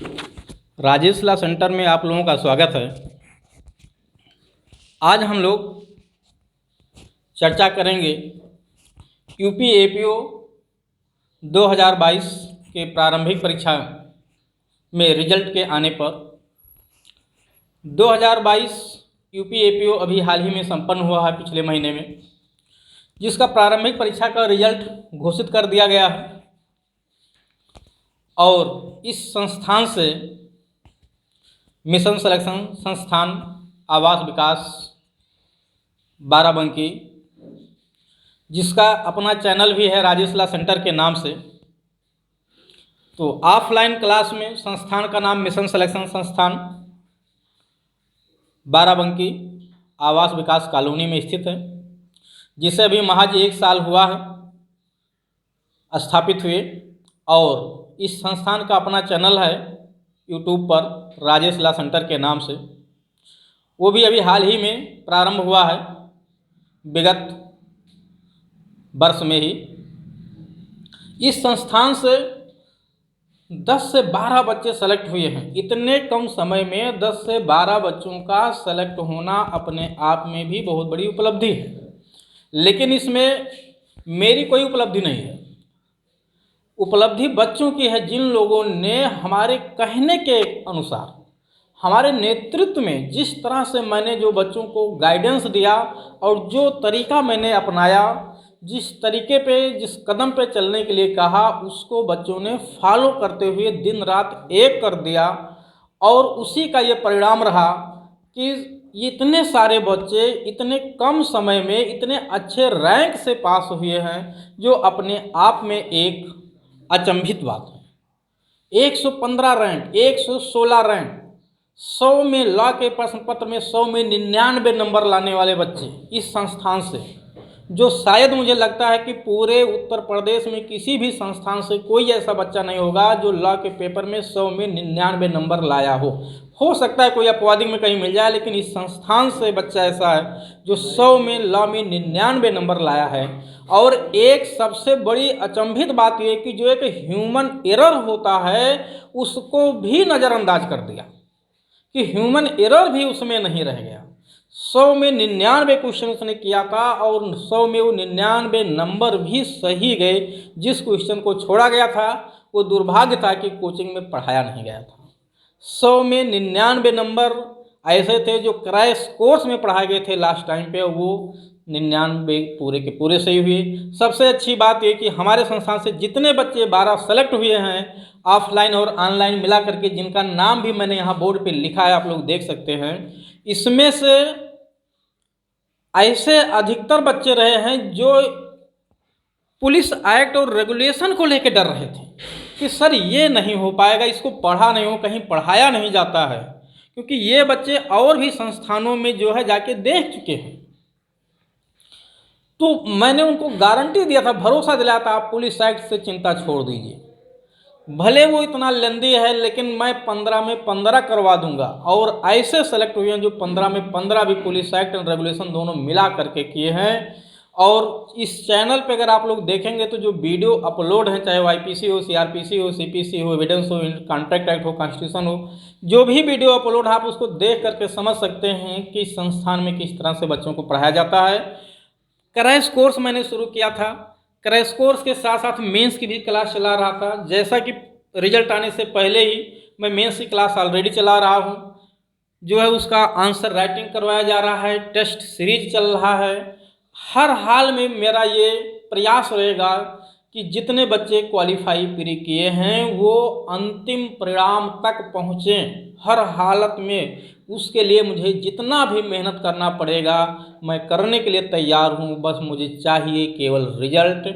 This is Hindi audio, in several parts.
राजेश ला सेंटर में आप लोगों का स्वागत है। आज हम लोग चर्चा करेंगे यूपी एपीओ 2022 के प्रारंभिक परीक्षा में रिजल्ट के आने पर। 2022 यूपी एपीओ अभी हाल ही में संपन्न हुआ है, पिछले महीने में, जिसका प्रारंभिक परीक्षा का रिजल्ट घोषित कर दिया गया है। और इस संस्थान से मिशन सिलेक्शन संस्थान आवास विकास बाराबंकी, जिसका अपना चैनल भी है राजेश ला सेंटर के नाम से, तो ऑफलाइन क्लास में संस्थान का नाम मिशन सिलेक्शन संस्थान बाराबंकी आवास विकास कॉलोनी में स्थित है, जिसे अभी महज 1 साल हुआ है स्थापित हुए। और इस संस्थान का अपना चैनल है यूट्यूब पर राजेश ला सेंटर के नाम से, वो भी अभी हाल ही में प्रारंभ हुआ है, विगत वर्ष में ही। इस संस्थान से 10 से 12 बच्चे सेलेक्ट हुए हैं। इतने कम समय में 10 से 12 बच्चों का सेलेक्ट होना अपने आप में भी बहुत बड़ी उपलब्धि है, लेकिन इसमें मेरी कोई उपलब्धि नहीं है। उपलब्धि बच्चों की है, जिन लोगों ने हमारे कहने के अनुसार, हमारे नेतृत्व में जिस तरह से मैंने जो बच्चों को गाइडेंस दिया और जो तरीका मैंने अपनाया, जिस तरीके पे, जिस कदम पे चलने के लिए कहा, उसको बच्चों ने फॉलो करते हुए दिन रात एक कर दिया। और उसी का ये परिणाम रहा कि इतने सारे बच्चे इतने कम समय में इतने अच्छे रैंक से पास हुए हैं, जो अपने आप में एक अचंभित बात है। 115 रैंक, 116 रैंक, 100 में लॉ के प्रश्न पत्र में 100 में 99 नंबर लाने वाले बच्चे इस संस्थान से, जो शायद मुझे लगता है कि पूरे उत्तर प्रदेश में किसी भी संस्थान से कोई ऐसा बच्चा नहीं होगा जो लॉ के पेपर में 100 में 99 नंबर लाया हो सकता है कोई अपवादी में कहीं मिल जाए, लेकिन इस संस्थान से बच्चा ऐसा है जो 100 में लॉ में 99 नंबर लाया है। और एक सबसे बड़ी अचंभित बात यह कि जो एक ह्यूमन एरर होता है उसको भी नज़रअंदाज कर दिया, कि ह्यूमन एरर भी उसमें नहीं रह गया। 100 में 99 क्वेश्चन उसने किया था और 100 में वो 99 नंबर भी सही गए। जिस क्वेश्चन को छोड़ा गया था वो दुर्भाग्य था कि कोचिंग में पढ़ाया नहीं गया था। 100 में 99 नंबर ऐसे थे जो क्रैश कोर्स में पढ़ाए गए थे लास्ट टाइम पे, वो 99 पूरे के पूरे सही हुए। सबसे अच्छी बात ये कि हमारे संस्थान से जितने बच्चे 12 सेलेक्ट हुए हैं ऑफलाइन और ऑनलाइन मिला करके, जिनका नाम भी मैंने यहाँ बोर्ड पे लिखा है, आप लोग देख सकते हैं, इसमें से ऐसे अधिकतर बच्चे रहे हैं जो पुलिस एक्ट और रेगुलेशन को लेकर डर रहे थे कि सर ये नहीं हो पाएगा, इसको पढ़ा नहीं हो, कहीं पढ़ाया नहीं जाता है, क्योंकि ये बच्चे और भी संस्थानों में जो है जाके देख चुके हैं। तो मैंने उनको गारंटी दिया था, भरोसा दिलाया था, आप पुलिस एक्ट से चिंता छोड़ दीजिए, भले वो इतना लेंदी है लेकिन मैं 15 में 15 करवा दूंगा। और ऐसे सेलेक्ट हुए हैं जो 15 में 15 भी पुलिस एक्ट एंड रेगुलेशन दोनों मिला करके किए हैं। और इस चैनल पे अगर आप लोग देखेंगे तो जो वीडियो अपलोड है, चाहे वो आईपीसी हो, सीआरपीसी हो, सीपीसी हो, एविडेंस हो, कॉन्ट्रैक्ट एक्ट हो, कॉन्स्टिट्यूशन हो, जो भी वीडियो अपलोड है आप उसको देख करके समझ सकते हैं कि संस्थान में किस तरह से बच्चों को पढ़ाया जाता है। क्रैश कोर्स मैंने शुरू किया था, क्रैश कोर्स के साथ साथ मेंस की भी क्लास चला रहा था। जैसा कि रिजल्ट आने से पहले ही मैं मेंस की क्लास ऑलरेडी चला रहा हूँ, जो है उसका आंसर राइटिंग करवाया जा रहा है, टेस्ट सीरीज चल रहा है। हर हाल में मेरा ये प्रयास रहेगा कि जितने बच्चे क्वालिफाई प्री किए हैं वो अंतिम परिणाम तक पहुँचें हर हालत में। उसके लिए मुझे जितना भी मेहनत करना पड़ेगा मैं करने के लिए तैयार हूँ, बस मुझे चाहिए केवल रिजल्ट।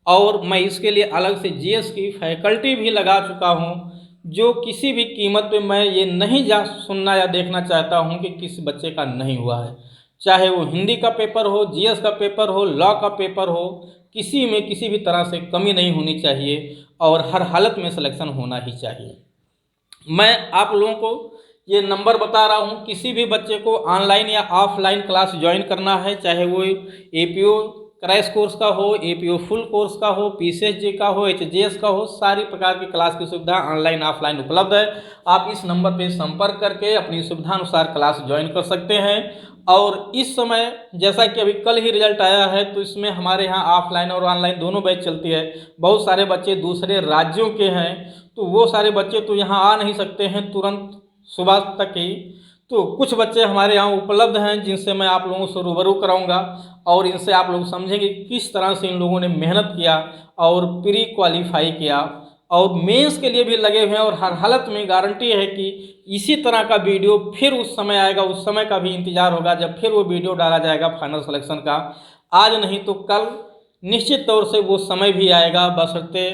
और मैं इसके लिए अलग से जीएस की फैकल्टी भी लगा चुका हूँ, जो किसी भी कीमत पे मैं ये नहीं सुनना या देखना चाहता हूँ कि किसी बच्चे का नहीं हुआ है, चाहे वो हिंदी का पेपर हो, जीएस का पेपर हो, लॉ का पेपर हो, किसी में किसी भी तरह से कमी नहीं होनी चाहिए और हर हालत में सिलेक्शन होना ही चाहिए। मैं आप लोगों को ये नंबर बता रहा हूँ, किसी भी बच्चे को ऑनलाइन या ऑफलाइन क्लास ज्वाइन करना है, चाहे वो एपीओ क्रैश कोर्स का हो, एपीओ फुल कोर्स का हो, पीसीएसजी का हो, एचजीएस का हो, सारी प्रकार की क्लास की सुविधा ऑनलाइन ऑफलाइन उपलब्ध है। आप इस नंबर पर संपर्क करके अपनी सुविधा अनुसार क्लास ज्वाइन कर सकते हैं। और इस समय जैसा कि अभी कल ही रिजल्ट आया है, तो इसमें हमारे यहाँ ऑफलाइन और ऑनलाइन दोनों बैच चलती है। बहुत सारे बच्चे दूसरे राज्यों के हैं, तो वो सारे बच्चे तो यहाँ आ नहीं सकते हैं तुरंत सुबह तक ही। तो कुछ बच्चे हमारे यहाँ उपलब्ध हैं जिनसे मैं आप लोगों से रूबरू कराऊंगा और इनसे आप लोग समझेंगे किस तरह से इन लोगों ने मेहनत किया और प्री क्वालिफाई किया और मेंस के लिए भी लगे हुए हैं। और हर हालत में गारंटी है कि इसी तरह का वीडियो फिर उस समय आएगा, उस समय का भी इंतज़ार होगा जब फिर वो वीडियो डाला जाएगा फाइनल सिलेक्शन का। आज नहीं तो कल निश्चित तौर से वो समय भी आएगा। बशर्ते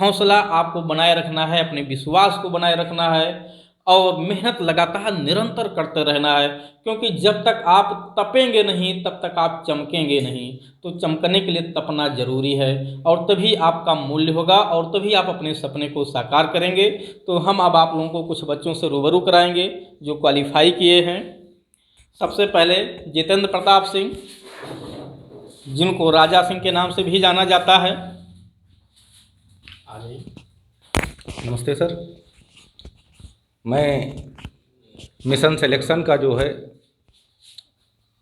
हौसला आपको बनाए रखना है, अपने विश्वास को बनाए रखना है और मेहनत लगातार निरंतर करते रहना है, क्योंकि जब तक आप तपेंगे नहीं तब तक आप चमकेंगे नहीं। तो चमकने के लिए तपना जरूरी है और तभी आपका मूल्य होगा और तभी आप अपने सपने को साकार करेंगे। तो हम अब आप लोगों को कुछ बच्चों से रूबरू कराएंगे जो क्वालिफाई किए हैं। सबसे पहले जितेंद्र प्रताप सिंह, जिनको राजा सिंह के नाम से भी जाना जाता है। नमस्ते सर, मैं मिशन सिलेक्शन का जो है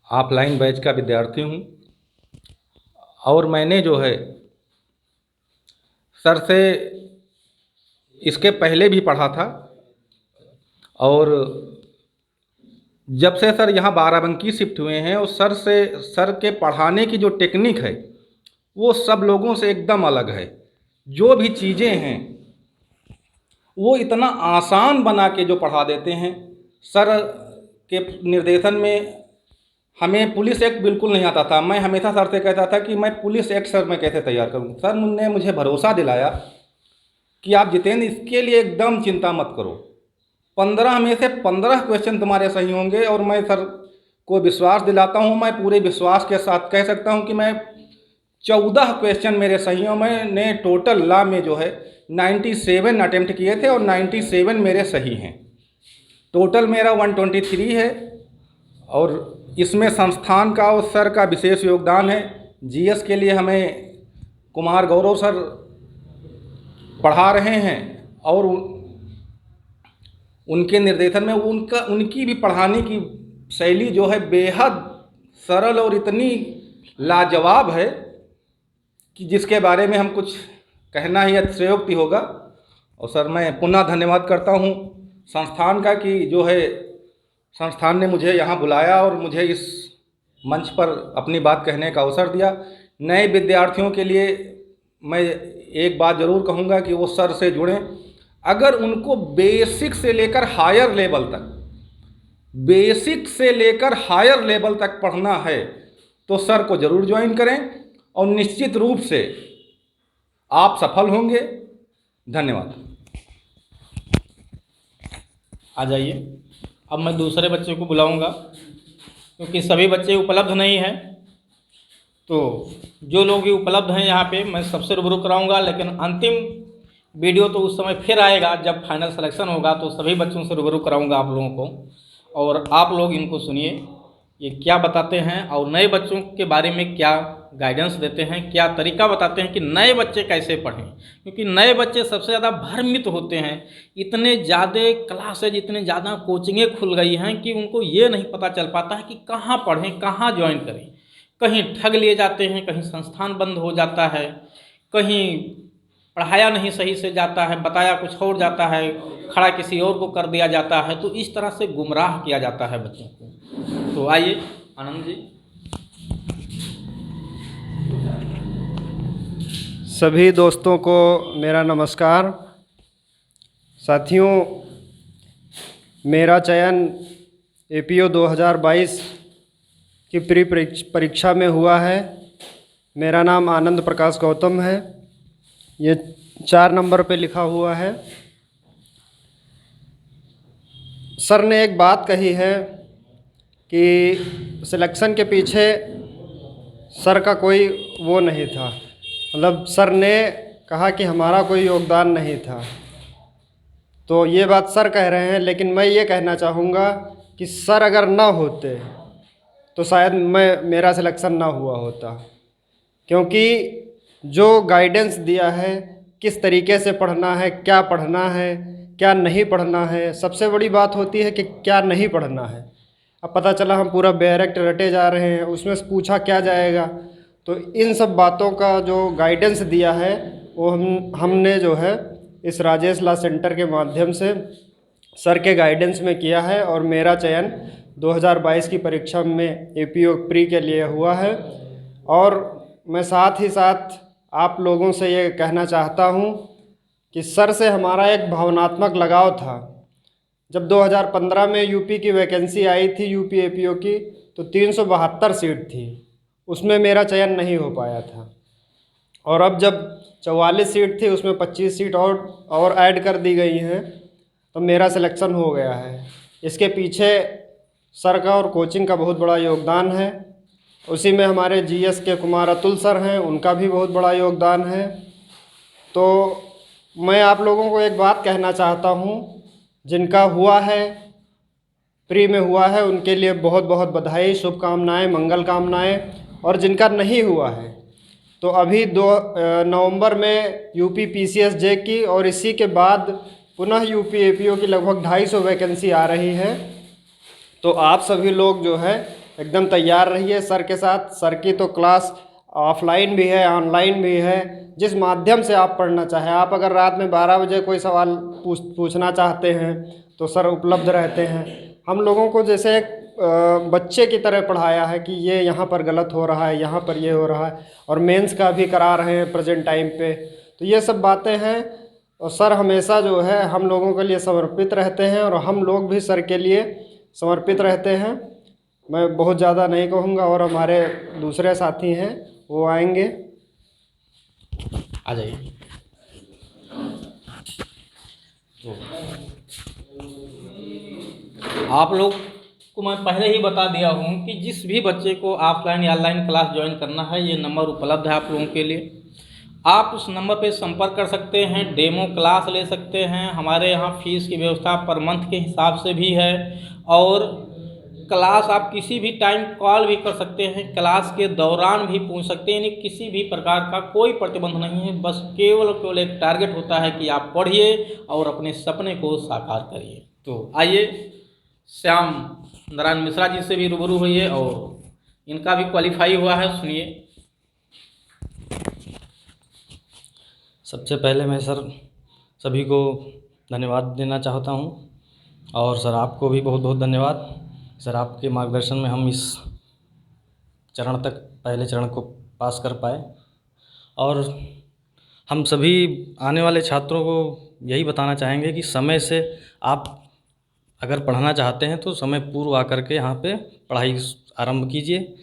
ऑफलाइन बैच का विद्यार्थी हूँ और मैंने जो है सर से इसके पहले भी पढ़ा था। और जब से सर यहाँ बाराबंकी शिफ्ट हुए हैं और सर के पढ़ाने की जो टेक्निक है वो सब लोगों से एकदम अलग है। जो भी चीज़ें हैं वो इतना आसान बना के जो पढ़ा देते हैं। सर के निर्देशन में हमें पुलिस एक्ट बिल्कुल नहीं आता था। मैं हमेशा सर से कहता था कि मैं पुलिस एक्ट सर मैं कैसे तैयार करूं। सर ने मुझे भरोसा दिलाया कि आप जितेंद्र इसके लिए एकदम चिंता मत करो, 15 में से 15 क्वेश्चन तुम्हारे सही होंगे। और मैं सर को विश्वास दिलाता हूं, मैं पूरे विश्वास के साथ कह सकता हूं कि मैं 14 क्वेश्चन मेरे सही हैं। मैंने टोटल लॉ में जो है 97 अटेम्प्ट किए थे और 97 मेरे सही हैं। टोटल मेरा 123 है और इसमें संस्थान का और सर का विशेष योगदान है। जीएस के लिए हमें कुमार गौरव सर पढ़ा रहे हैं और उनके निर्देशन में उनकी भी पढ़ाने की शैली जो है बेहद सरल और इतनी लाजवाब है कि जिसके बारे में हम कुछ कहना ही अतिशयोक्ति होगा। और सर मैं पुनः धन्यवाद करता हूँ संस्थान का कि जो है संस्थान ने मुझे यहाँ बुलाया और मुझे इस मंच पर अपनी बात कहने का अवसर दिया। नए विद्यार्थियों के लिए मैं एक बात ज़रूर कहूँगा कि वो सर से जुड़ें। अगर उनको बेसिक से लेकर हायर लेवल तक पढ़ना है तो सर को ज़रूर ज्वाइन करें और निश्चित रूप से आप सफल होंगे। धन्यवाद। आ जाइए। अब मैं दूसरे बच्चे को बुलाऊंगा क्योंकि सभी बच्चे उपलब्ध नहीं हैं। तो जो लोग भी उपलब्ध हैं यहाँ पे मैं सबसे रूबरू कराऊंगा, लेकिन अंतिम वीडियो तो उस समय फिर आएगा जब फाइनल सिलेक्शन होगा, तो सभी बच्चों से रूबरू कराऊंगा आप लोगों को। और आप लोग इनको सुनिए ये क्या बताते हैं और नए बच्चों के बारे में क्या गाइडेंस देते हैं, क्या तरीका बताते हैं कि नए बच्चे कैसे पढ़ें। क्योंकि नए बच्चे सबसे ज़्यादा भ्रमित होते हैं। इतने ज़्यादा क्लासेज, इतने ज़्यादा कोचिंगें खुल गई हैं कि उनको ये नहीं पता चल पाता है कि कहाँ पढ़ें, कहाँ ज्वाइन करें। कहीं ठग लिए जाते हैं, कहीं संस्थान बंद हो जाता है, कहीं पढ़ाया नहीं सही से जाता है, बताया कुछ और जाता है, खड़ा किसी और को कर दिया जाता है। तो इस तरह से गुमराह किया जाता है बच्चों को। तो आइए आनंद जी। सभी दोस्तों को मेरा नमस्कार। साथियों, मेरा चयन एपीओ 2022 की प्री परीक्षा में हुआ है। मेरा नाम आनंद प्रकाश गौतम है। ये 4 नंबर पे लिखा हुआ है। सर ने एक बात कही है कि सिलेक्शन के पीछे सर का कोई वो नहीं था, मतलब सर ने कहा कि हमारा कोई योगदान नहीं था। तो ये बात सर कह रहे हैं, लेकिन मैं ये कहना चाहूँगा कि सर अगर ना होते तो शायद मेरा सिलेक्शन ना हुआ होता। क्योंकि जो गाइडेंस दिया है किस तरीके से पढ़ना है, क्या नहीं पढ़ना है, सबसे बड़ी बात होती है कि क्या नहीं पढ़ना है। अब पता चला हम पूरा बैरेक्ट रटे जा रहे हैं, उसमें से पूछा क्या जाएगा। तो इन सब बातों का जो गाइडेंस दिया है वो हमने जो है इस राजेश लॉ सेंटर के माध्यम से सर के गाइडेंस में किया है और मेरा चयन 2022 की परीक्षा में एपीओ प्री के लिए हुआ है। और मैं साथ ही साथ आप लोगों से ये कहना चाहता हूँ कि सर से हमारा एक भावनात्मक लगाव था। जब 2015 में यूपी की वैकेंसी आई थी यूपी एपीओ की, तो 372 सीट थी, उसमें मेरा चयन नहीं हो पाया था। और अब जब 44 सीट थी उसमें 25 सीट और ऐड कर दी गई हैं, तो मेरा सिलेक्शन हो गया है। इसके पीछे सर का और कोचिंग का बहुत बड़ा योगदान है। उसी में हमारे जीएस के कुमार अतुल सर हैं, उनका भी बहुत बड़ा योगदान है। तो मैं आप लोगों को एक बात कहना चाहता हूँ, जिनका हुआ है, प्री में हुआ है, उनके लिए बहुत बहुत बधाई, शुभकामनाएँ, मंगल कामनाएँ। और जिनका नहीं हुआ है तो अभी 2 नवंबर में यूपी पीसीएसजे की और इसी के बाद पुनः यूपी एपीओ की लगभग 250 वैकेंसी आ रही है। तो आप सभी लोग जो है एकदम तैयार रहिए सर के साथ। सर की तो क्लास ऑफलाइन भी है, ऑनलाइन भी है, जिस माध्यम से आप पढ़ना चाहें। आप अगर रात में 12 बजे कोई सवाल पूछना चाहते हैं तो सर उपलब्ध रहते हैं। हम लोगों को जैसे एक बच्चे की तरह पढ़ाया है कि ये यहाँ पर गलत हो रहा है, यहाँ पर ये हो रहा है, और मेंस का भी करा रहे हैं प्रेजेंट टाइम पे। तो ये सब बातें हैं और सर हमेशा जो है हम लोगों के लिए समर्पित रहते हैं और हम लोग भी सर के लिए समर्पित रहते हैं। मैं बहुत ज़्यादा नहीं कहूँगा और हमारे दूसरे साथी हैं वो आएंगे। आ जाइए। तो आप लोग को मैं पहले ही बता दिया हूँ कि जिस भी बच्चे को ऑफलाइन या ऑनलाइन क्लास ज्वाइन करना है, ये नंबर उपलब्ध है आप लोगों के लिए। आप उस नंबर पे संपर्क कर सकते हैं, डेमो क्लास ले सकते हैं। हमारे यहाँ फ़ीस की व्यवस्था पर मंथ के हिसाब से भी है और क्लास आप किसी भी टाइम कॉल भी कर सकते हैं, क्लास के दौरान भी पूछ सकते हैं। यानी किसी भी प्रकार का कोई प्रतिबंध नहीं है, बस केवल एक टारगेट होता है कि आप पढ़िए और अपने सपने को साकार करिए। तो आइए श्याम नारायण मिश्रा जी से भी रूबरू हुई और इनका भी क्वालिफाई हुआ है, सुनिए। सबसे पहले मैं सर सभी को धन्यवाद देना चाहता हूँ और सर आपको भी बहुत बहुत धन्यवाद। सर आपके मार्गदर्शन में हम इस चरण तक, पहले चरण को पास कर पाए। और हम सभी आने वाले छात्रों को यही बताना चाहेंगे कि समय से आप अगर पढ़ना चाहते हैं तो समय पूर्व आकर के यहाँ पे पढ़ाई आरंभ कीजिए।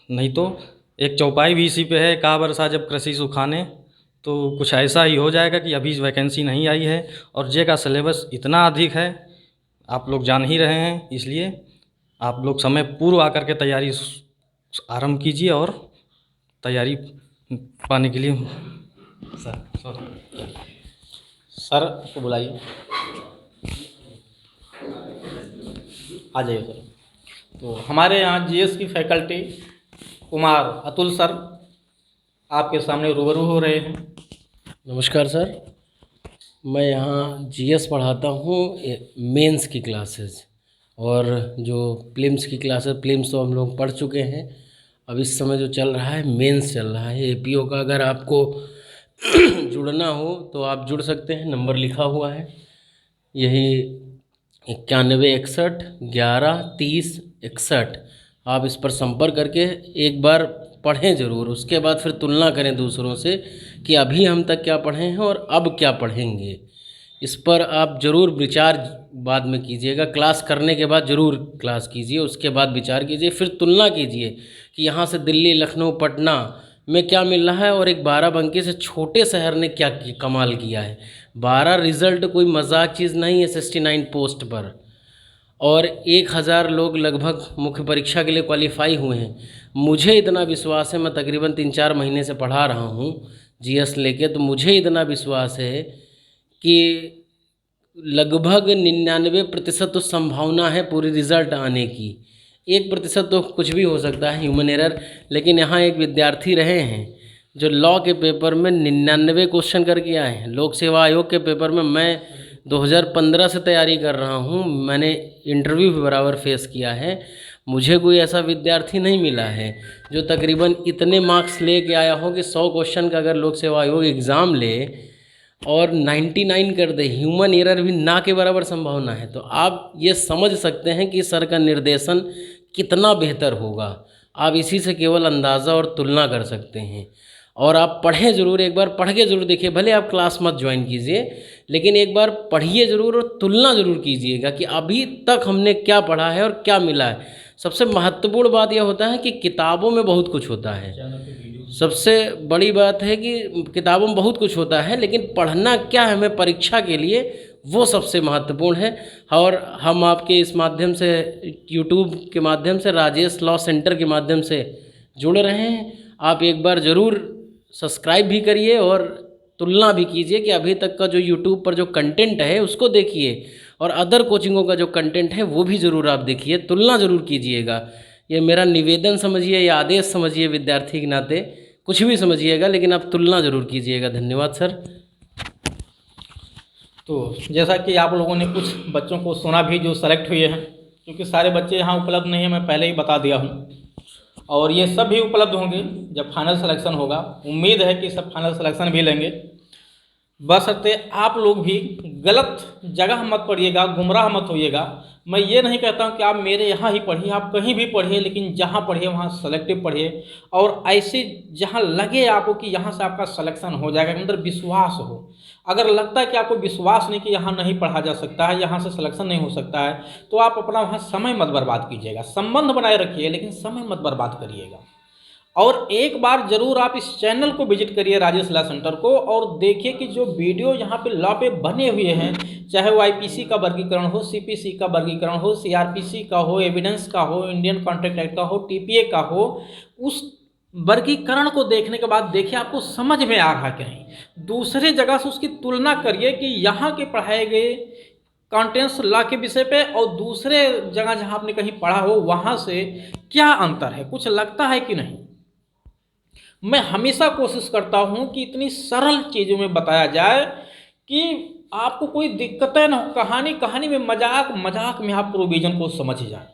नहीं तो एक चौपाई भी इसी पे है, कहा बरसा जब कृषि सुखाने, तो कुछ ऐसा ही हो जाएगा कि अभी वैकेंसी नहीं आई है और जे का सिलेबस इतना अधिक है, आप लोग जान ही रहे हैं। इसलिए आप लोग समय पूर्व आकर के तैयारी आरंभ कीजिए और तैयारी पाने के लिए सर को बुलाइए, आ जाइए सर। तो हमारे यहाँ जीएस की फैकल्टी कुमार अतुल सर आपके सामने रूबरू हो रहे हैं। नमस्कार सर, मैं यहाँ जीएस पढ़ाता हूँ मेंस की क्लासेस, और जो प्रीलिम्स की क्लासेस, प्रीलिम्स तो हम लोग पढ़ चुके हैं। अब इस समय जो चल रहा है मेंस चल रहा है एपीओ का। अगर आपको जुड़ना हो तो आप जुड़ सकते हैं, नंबर लिखा हुआ है यही 9161113061। आप इस पर संपर्क करके एक बार पढ़ें ज़रूर, उसके बाद फिर तुलना करें दूसरों से कि अभी हम तक क्या पढ़े हैं और अब क्या पढ़ेंगे। इस पर आप ज़रूर विचार बाद में कीजिएगा, क्लास करने के बाद ज़रूर क्लास कीजिए, उसके बाद विचार कीजिए, फिर तुलना कीजिए कि यहाँ से दिल्ली, लखनऊ, पटना में क्या मिल रहा है और एक बाराबंकी से छोटे शहर ने क्या कमाल किया है। 12 रिज़ल्ट कोई मजाक चीज़ नहीं है 69 पोस्ट पर, और 1000 लोग लगभग मुख्य परीक्षा के लिए क्वालिफाई हुए हैं। मुझे इतना विश्वास है, मैं तकरीबन 3-4 महीने से पढ़ा रहा हूँ जीएस लेके, तो मुझे इतना विश्वास है कि लगभग 99% तो संभावना है पूरी रिज़ल्ट आने की। 1% तो कुछ भी हो सकता है, ह्यूमन एरर। लेकिन यहाँ एक विद्यार्थी रहे हैं जो लॉ के पेपर में 99 क्वेश्चन करके आए हैं। लोक सेवा आयोग के पेपर में मैं 2015 से तैयारी कर रहा हूँ, मैंने इंटरव्यू भी बराबर फेस किया है। मुझे कोई ऐसा विद्यार्थी नहीं मिला है जो तकरीबन इतने मार्क्स ले के आया हो कि 100 क्वेश्चन का अगर लोक सेवा आयोग एग्ज़ाम ले और 99 कर दे, ह्यूमन एरर भी ना के बराबर संभावना है। तो आप ये समझ सकते हैं कि सर का निर्देशन कितना बेहतर होगा। आप इसी से केवल अंदाज़ा और तुलना कर सकते हैं। और आप पढ़ें ज़रूर, एक बार पढ़ के ज़रूर देखिए। भले आप क्लास मत ज्वाइन कीजिए, लेकिन एक बार पढ़िए ज़रूर और तुलना ज़रूर कीजिएगा कि अभी तक हमने क्या पढ़ा है और क्या मिला है। सबसे महत्वपूर्ण बात यह होता है कि किताबों में बहुत कुछ होता है। सबसे बड़ी बात है कि किताबों में बहुत कुछ होता है, लेकिन पढ़ना क्या है हमें परीक्षा के लिए, वो सबसे महत्वपूर्ण है। और हम आपके इस माध्यम से, यूट्यूब के माध्यम से, राजेश लॉ सेंटर के माध्यम से जुड़ रहे हैं। आप एक बार ज़रूर सब्सक्राइब भी करिए और तुलना भी कीजिए कि अभी तक का जो यूट्यूब पर जो कंटेंट है उसको देखिए, और अदर कोचिंगों का जो कंटेंट है वो भी ज़रूर आप देखिए, तुलना ज़रूर कीजिएगा। ये मेरा निवेदन समझिए या आदेश समझिए, विद्यार्थी के नाते कुछ भी समझिएगा, लेकिन आप तुलना ज़रूर कीजिएगा। धन्यवाद सर। तो जैसा कि आप लोगों ने कुछ बच्चों को सुना भी जो सेलेक्ट हुए हैं, क्योंकि सारे बच्चे यहाँ उपलब्ध नहीं हैं, मैं पहले ही बता दिया हूँ, और ये सब भी उपलब्ध होंगे जब फाइनल सिलेक्शन होगा। उम्मीद है कि सब फाइनल सिलेक्शन भी लेंगे। बशर्ते आप लोग भी गलत जगह मत पढ़िएगा, गुमराह मत होइएगा। मैं ये नहीं कहता हूँ कि आप मेरे यहाँ ही पढ़िए, आप कहीं भी पढ़िए, लेकिन जहाँ पढ़िए वहाँ सेलेक्टिव पढ़िए, और ऐसे जहाँ लगे आपको कि यहाँ से आपका सिलेक्शन हो जाएगा, अंदर विश्वास हो। अगर लगता है कि आपको विश्वास नहीं कि यहाँ नहीं पढ़ा जा सकता है, यहाँ से सिलेक्शन नहीं हो सकता है, तो आप अपना वहाँ समय मत बर्बाद कीजिएगा। संबंध बनाए रखिए, लेकिन समय मत बर्बाद करिएगा। और एक बार ज़रूर आप इस चैनल को विजिट करिए, राजेश लॉ सेंटर को, और देखिए कि जो वीडियो यहाँ पे लॉ पे बने हुए हैं, चाहे वो आईपीसी का वर्गीकरण हो, सीपीसी का वर्गीकरण हो, सीआरपीसी का हो, एविडेंस का हो, इंडियन कॉन्ट्रैक्ट एक्ट का हो, टीपीए का हो, उस वर्गीकरण को देखने के बाद देखिए आपको समझ में आ रहा कि नहीं। दूसरे जगह से उसकी तुलना करिए कि यहाँ के पढ़ाए गए कंटेंट्स लॉ के विषय पे और दूसरे जगह जहाँ आपने कहीं पढ़ा हो वहाँ से क्या अंतर है, कुछ लगता है कि नहीं। मैं हमेशा कोशिश करता हूँ कि इतनी सरल चीज़ों में बताया जाए कि आपको कोई दिक्कतें न हो। कहानी में मजाक में आप प्रोविज़न को समझ जाए।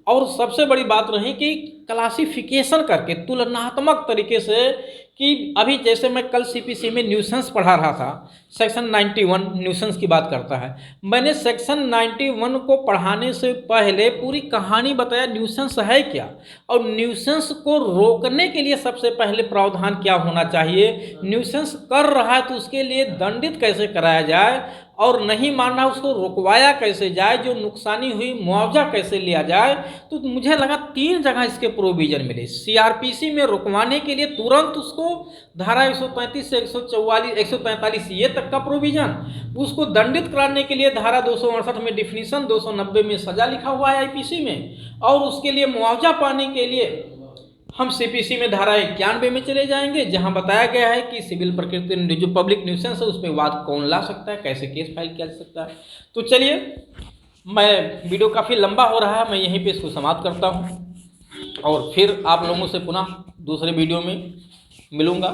और सबसे बड़ी बात रही कि क्लासिफिकेशन करके तुलनात्मक तरीके से, कि अभी जैसे मैं कल सीपीसी में न्यूसेंस पढ़ा रहा था, सेक्शन 91 न्यूसेंस की बात करता है। मैंने सेक्शन 91 को पढ़ाने से पहले पूरी कहानी बताया न्यूसेंस है क्या, और न्यूसेंस को रोकने के लिए सबसे पहले प्रावधान क्या होना चाहिए, न्यूसेंस कर रहा है तो उसके लिए दंडित कैसे कराया जाए, और नहीं मान रहा उसको रुकवाया कैसे जाए, जो नुकसानी हुई मुआवजा कैसे लिया जाए। तो मुझे लगा 3 जगह इसके प्रोविज़न मिले। सीआरपीसी में रुकवाने के लिए तुरंत उसको धारा 133 से 143 ये तक का प्रोविज़न, उसको दंडित कराने के लिए धारा 268 में डिफिनीशन, 290 में सजा लिखा हुआ है आईपीसी में, और उसके लिए मुआवजा पाने के लिए हम सीपीसी में धारा 91 में चले जाएंगे, जहां बताया गया है कि सिविल प्रकृति जो पब्लिक न्यूसेंस है उस पर वाद कौन ला सकता है, कैसे केस फाइल किया जा सकता है। तो चलिए, मैं वीडियो काफ़ी लंबा हो रहा है, मैं यहीं पे इसको समाप्त करता हूं, और फिर आप लोगों से पुनः दूसरे वीडियो में मिलूँगा।